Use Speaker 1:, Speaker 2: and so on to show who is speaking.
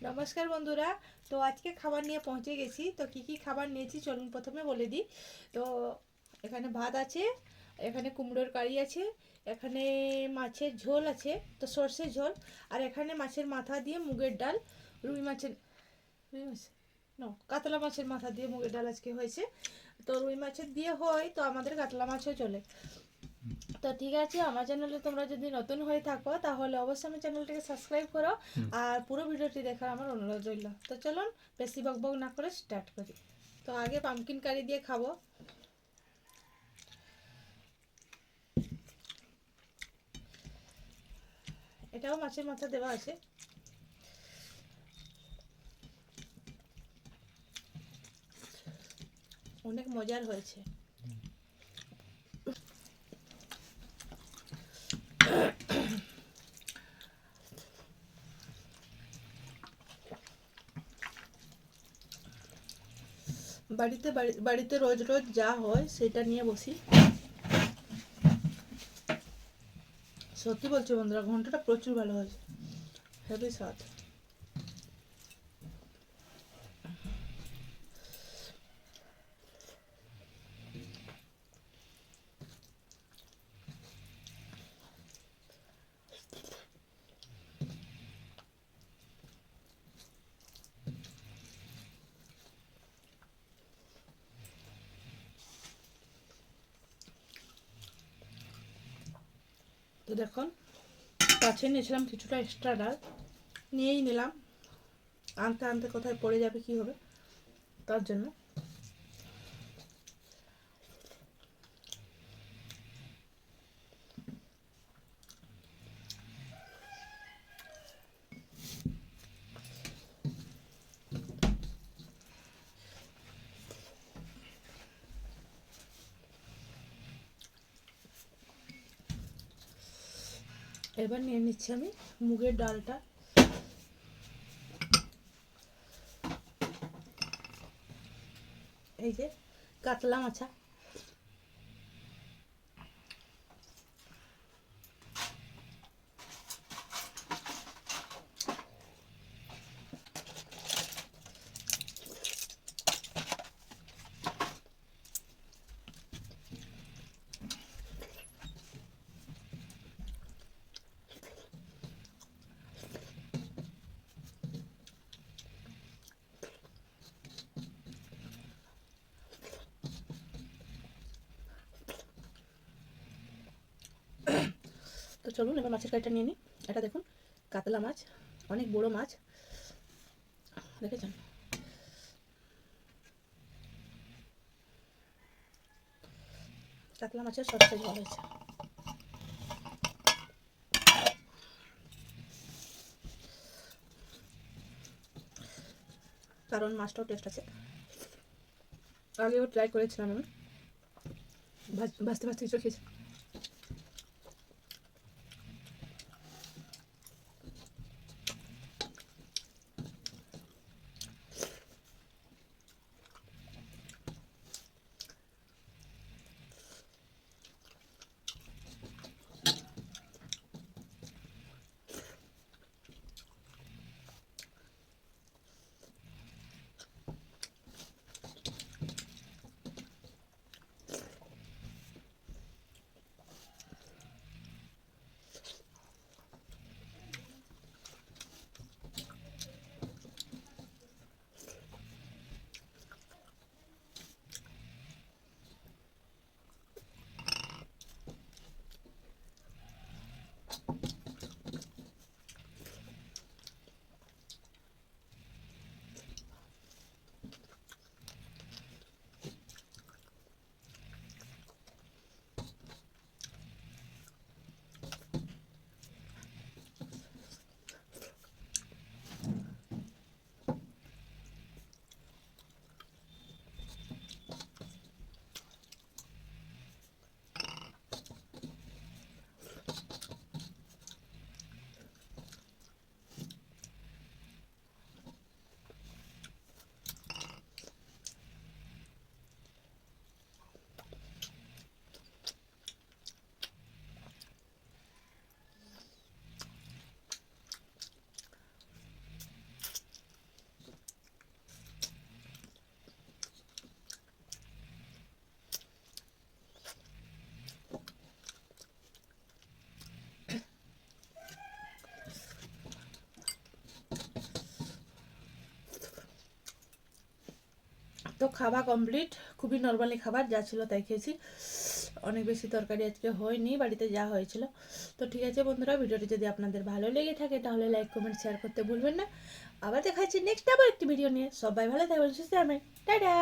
Speaker 1: নমস্কার বন্ধুরা। তো আজকে খাবার নিয়ে পৌঁছে গেছি। তো কি কি খাবার নিয়েছি চলুন প্রথমে বলে দিই। তো এখানে ভাত আছে, এখানে কুমড়োর কারি আছে, এখানে মাছের ঝোল আছে, তো সর্ষের ঝোল। আর এখানে মাছের মাথা দিয়ে মুগের ডাল, রুই মাছের রুই মাছ কাতলা মাছের মাথা দিয়ে মুগের ডাল আজকে হয়েছে। তো রুই মাছের দিয়ে হয়, তো আমাদের কাতলা মাছও চলে। তো ঠিক আছে, আমার চ্যানেলে তোমরা যদি নতুন হয়ে থাকো তাহলে অবশ্যই আমার চ্যানেলটাকে সাবস্ক্রাইব করো। আর পুরো ভিডিওটি দেখার আমার অনুরোধ রইল। তো চলুন বেশি বকবক না করে স্টার্ট করি। তো আগে পামকিন কারি দিয়ে খাবো। এটাও মাছের মাথা দেওয়া আছে। অনেক মজার হয়েছে। বাড়িতে রোজ রোজ যা হয় সেটা নিয়ে বসি। সত্যি বলছি বন্ধুরা, ঘন্টটা প্রচুর ভালো হয়েছে, হেভি স্বাদ। তো দেখুন, কাছে নিয়েছিলাম কিছুটা এক্সট্রা ডাল, নিয়েই নিলাম। আনতে আনতে কোথায় পড়ে যাবে কি হবে, তার জন্য। এবার নিয়ে নিচ্ছি আমি মুগের ডালটা। এই যে কাতলা মাছা, তো চলুন এবার মাছের কারিটা নিয়ে নিই। এটা দেখুন, কাতলা মাছ, অনেক বড় মাছ, দেখেছেন? কাতলা মাছের সর্ষে ঝোল হয়েছে। কারণ মাছটাও টেস্ট আছে, আগেও ট্রাই করেছিলাম আমি, ভাজতে ভাজতে কিছু খেয়েছি। তো খাওয়া কমপ্লিট, খুবই নর্মালি খাবার যা ছিল তাই খেয়েছি, অনেক বেশি তরকারি আজকে হয়নি, বাড়িতে যা হয়েছিল। তো ঠিক আছে বন্ধুরা, ভিডিওটি যদি আপনাদের ভালো লেগে থাকে তাহলে লাইক কমেন্ট শেয়ার করতে ভুলবেন না। আবার দেখা হচ্ছে নেক্সট আবার একটি ভিডিও নিয়ে। সবাই ভালো থাকবেন, সুস্থ থাকবেন, টাটা।